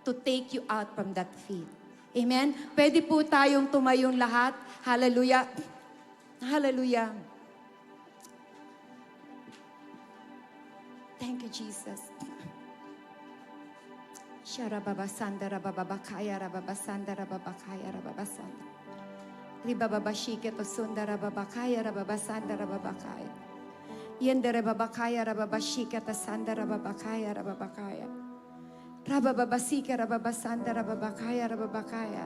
to take you out from that pit. Amen? Pwede po tayong tumayong lahat. Hallelujah. Hallelujah. Thank you, Jesus. Sharababasanda rabababakaya rababasanda rababakaya rababasanda. Ribababashike to sunda rababakaya rababasanda rababakaya. Yende rababakaya rababashike to sanda rababakaya rababakaya. Rabababasika rababasanda rababakaya rababakaya.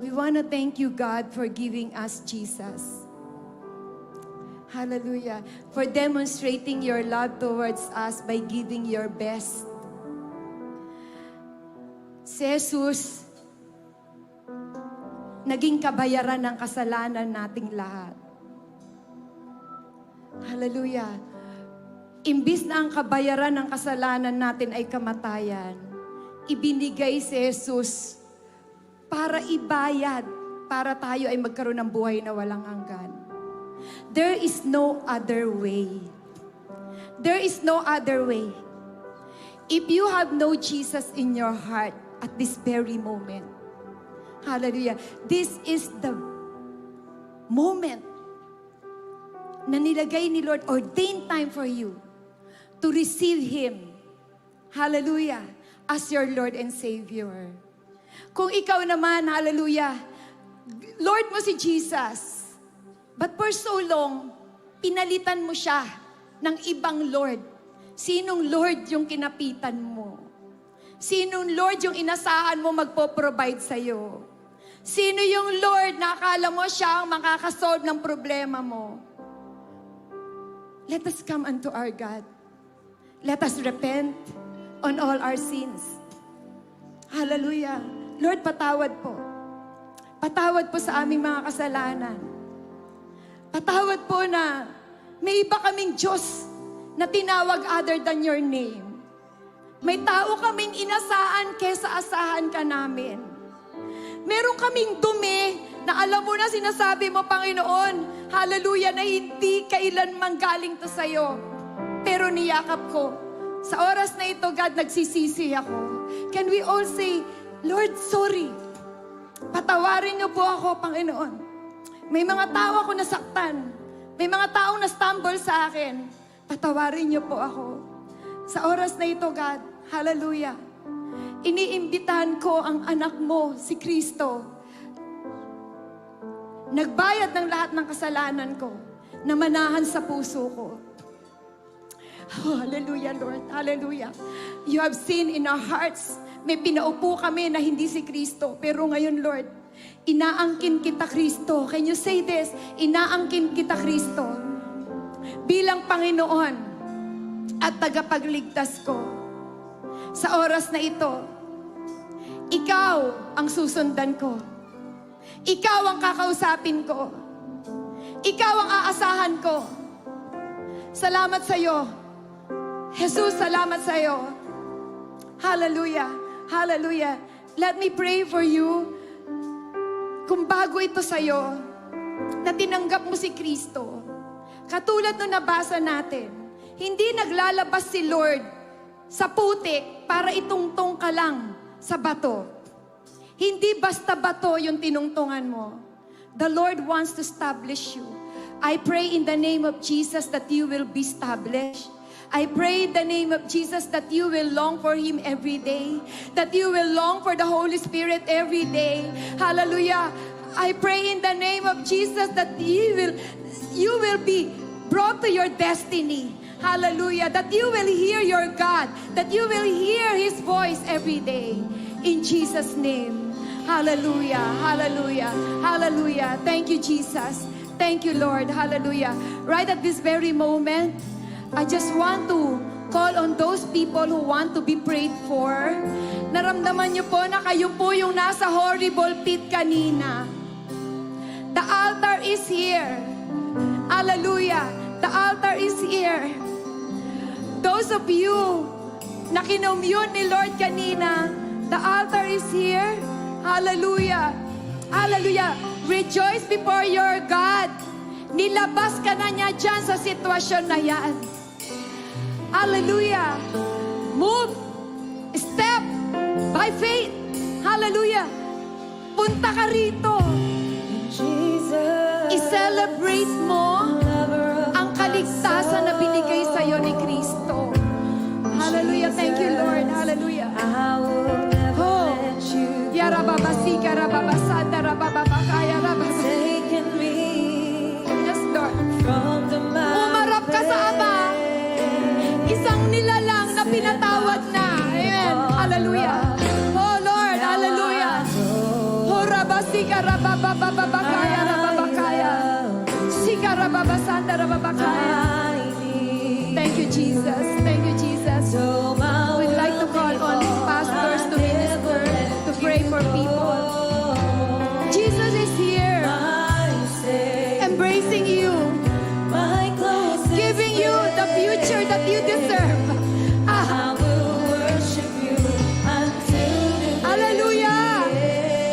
We want to thank you, God, for giving us Jesus. Hallelujah. For demonstrating your love towards us by giving your best. Si Jesus, naging kabayaran ng kasalanan nating lahat. Hallelujah. Imbis na ang kabayaran ng kasalanan natin ay kamatayan, ibinigay si Jesus para ibayad, para tayo ay magkaroon ng buhay na walang hanggan. There is no other way. There is no other way. If you have no Jesus in your heart at this very moment, hallelujah, this is the moment na nilagay ni Lord, ordained time for you to receive Him, hallelujah, as your Lord and Savior. Kung ikaw naman, hallelujah, Lord mo si Jesus, but for so long, pinalitan mo siya ng ibang Lord. Sinong Lord yung kinapitan mo? Sinong Lord yung inasahan mo magpo-provide sa'yo? Sino yung Lord na akala mo siya ang makakasolve ng problema mo? Let us come unto our God. Let us repent on all our sins. Hallelujah. Lord, patawad po. Patawad po sa aming mga kasalanan. Patawad po na may iba kaming Diyos na tinawag other than your name. May tao kaming inasaan kesa asahan ka namin. Meron kaming dumi na alam mo na sinasabi mo, Panginoon, hallelujah, na hindi kailanman galing to sa'yo. Pero niyakap ko. Sa oras na ito, God, nagsisisi ako. Can we all say, Lord, sorry. Patawarin niyo po ako, Panginoon. May mga tao ako nasaktan. May mga taong na-stumble sa akin. Patawarin niyo po ako. Sa oras na ito, God, hallelujah, iniimbitahan ko ang anak mo, si Kristo. Nagbayad ng lahat ng kasalanan ko, na manahan sa puso ko. Oh, hallelujah, Lord. Hallelujah. You have seen in our hearts, may pinaupo kami na hindi si Kristo. Pero ngayon, Lord, inaangkin kita, Kristo. Can you say this? Inaangkin kita, Kristo. bilang Panginoon at tagapagligtas ko. Sa oras na ito, ikaw ang susundan ko. Ikaw ang kakausapin ko. Ikaw ang aasahan ko. Salamat sa iyo. Jesus, salamat sa iyo. Hallelujah. Hallelujah. Let me pray for you. Kung bago ito sa iyo, na tinanggap mo si Kristo, katulad nung nabasa natin, hindi naglalabas si Lord sa putik para itungtong ka lang sa bato. Hindi basta bato yung tinungtungan mo. The Lord wants to establish you. I pray in the name of Jesus that you will be established. I pray in the name of Jesus that you will long for Him every day. That you will long for the Holy Spirit every day. Hallelujah. I pray in the name of Jesus that you will be brought to your destiny. Hallelujah. That you will hear your God. That you will hear His voice every day. In Jesus' name. Hallelujah. Hallelujah. Hallelujah. Thank you, Jesus. Thank you, Lord. Hallelujah. Right at this very moment, I just want to call on those people who want to be prayed for. Naramdaman niyo po na kayo po yung nasa horrible pit kanina. The altar is here. Hallelujah. The altar is here. Those of you na kinommune ni Lord kanina, the altar is here. Hallelujah. Hallelujah. Rejoice before your God. Nilabas ka na niya dyan sa sitwasyon na yan. Hallelujah. Move. Step by faith. Hallelujah. Punta ka rito. I-celebrate mo ang kaligtasan na binigay sa'yo ni Kristo. Hallelujah. Thank you, Lord. Hallelujah. Oh. Yarababasika, rababasanda, rabababakaya, rababasika. Yes, Lord. Umarap ka sa Ama. Isang nilalang na pinatawad na. Amen. Hallelujah. Oh, Lord. Hallelujah. Oh, rabasika, rababababakaya, rababakaya. Sika, rababasanda, rababakaya. Thank you, Jesus. Thank you, Jesus. We'd like to call on pastors to minister, to pray for people. Jesus is here, embracing you, giving you the future that you deserve. Ah. Hallelujah.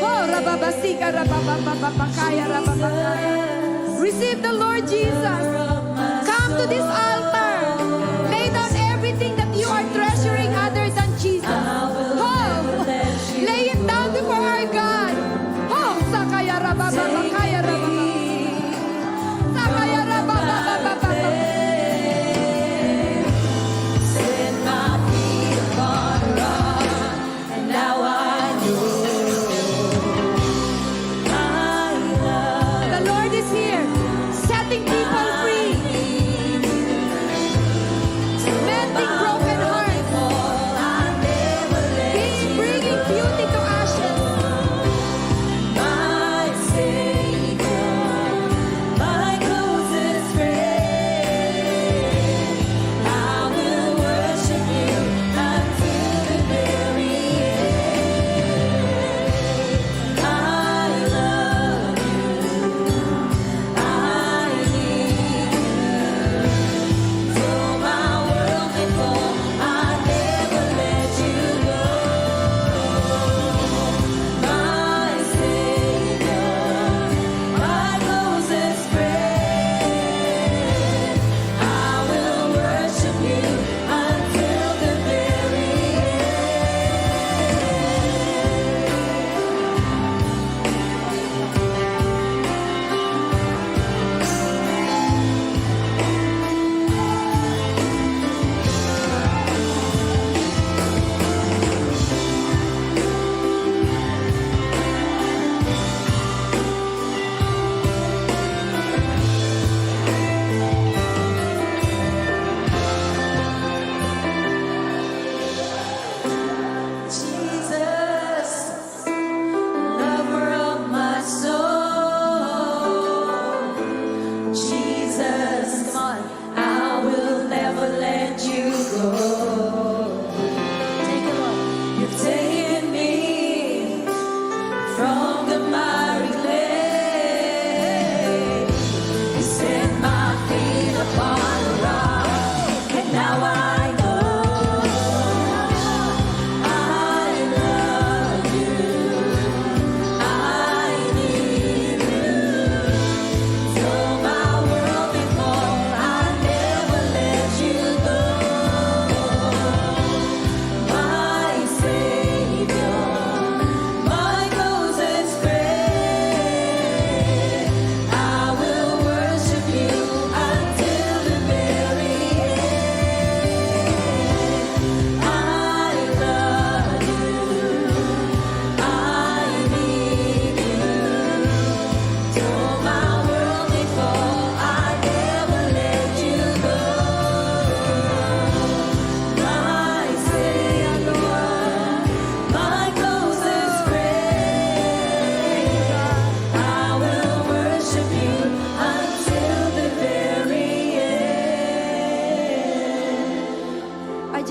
Oh, rababasika, rababababakaya, rababakaya. Receive the Lord Jesus. Come to this altar. Lay down everything that you are treasuring other than Jesus. Oh, lay it down before our God. Oh, sakaya rabababakaya rabababakaya. Sakaya rababababakaya. The Lord is here, setting people free.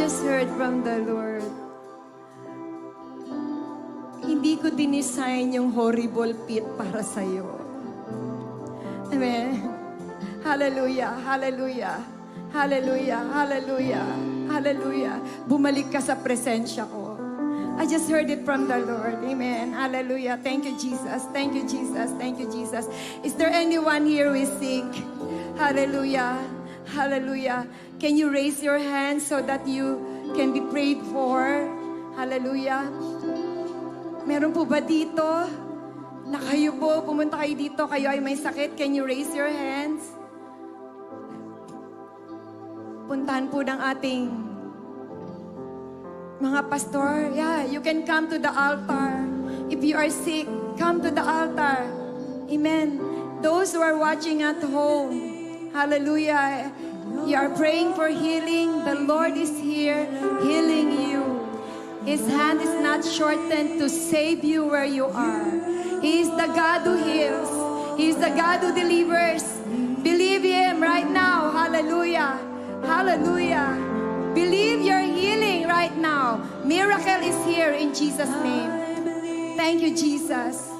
just heard from the Lord. Hindi ko dinesign yung horrible pit para sa'yo. Amen. Hallelujah, hallelujah, hallelujah, hallelujah, hallelujah. Bumalik ka sa presensya ko. I just heard it from the Lord. Amen. Hallelujah. Thank you, Jesus. Thank you, Jesus. Thank you, Jesus. Is there anyone here who is sick? Hallelujah. Hallelujah. Can you raise your hands so that you can be prayed for? Hallelujah. Meron po ba dito? Na kayo po, pumunta kayo dito, kayo ay may sakit. Can you raise your hands? Puntahan po ng ating mga pastor, yeah, you can come to the altar. If you are sick, come to the altar. Amen. Those who are watching at home, hallelujah, you are praying for healing. The Lord is here healing you. His hand is not shortened to save you where you are. He is the God who heals. He is the God who delivers. Believe Him right now. Hallelujah. Hallelujah. Believe your healing right now. Miracle is here in Jesus' name. Thank you, Jesus.